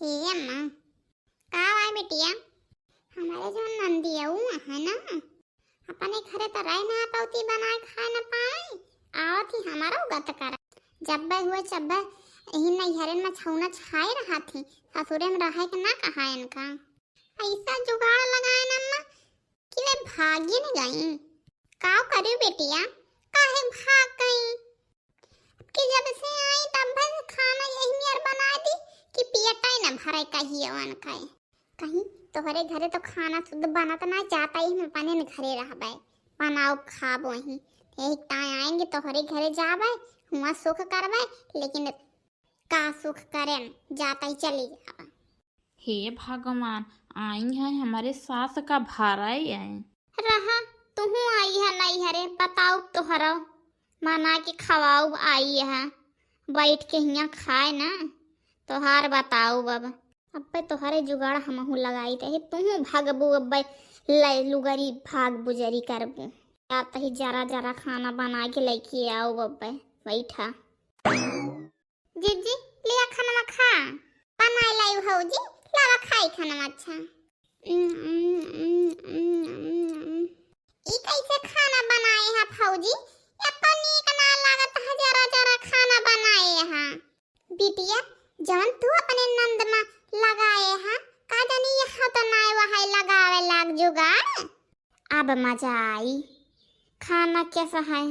हे अम्मा का आए बेटिया हमारे जो नंदी है ना अपने घरे तो रह ना पाती बनाए खाए ना पाए आवत ही हमारा उगत कर जब हुए जब यही नैहरन में छौना छाए रहा थी ससुरे में रहे के ना कहा इनका ऐसा जुगाड़ लगाए ना अम्मा कि वे भागी नहीं गई का करी बेटिया काहे भाग गई कि जब से आई तब बस खाना यही मेर बना दी कि पियटा ही ना भरे कहीं वन कहीं कहीं तोहरे घरे तो खाना शुद्ध बना तो ना जाता ही मैं पाने न घरे रहबे बनाओ खाबो ही एक टाइम आएंगे तोहरे घरे जाबे हुआ सुख करबे लेकिन का सुख करें जाता ही चली जाबे। हे भगवान आई है हमारे सास का भारा ही है रहा तू आई है नहीं हरे बताओ तोहरा मना के खवाओ आई है बैठ के हिया खाए ना तोहार बताओ अब अब्बे तोहरे जुगाड़ हमहू लगाई रहे तू भागबू अब्बे ले लुगरी भाग बुजरी करबू आता ही जरा जरा खाना बना के लेके आओ अब्बे बैठा जीजी लिया खाना खा बना लाई भौजी लावा खाई खाना अच्छा ई कैसे खाना बनाए हैं फौजी इतनी कना लागत है जरा जरा खाना बनाए हैं बिटिया जवन तू अपने नंद में लगाए हैं का जानी यहाँ तो ना वहां लगावे लाग जुगाड़ अब मजा आई खाना कैसा है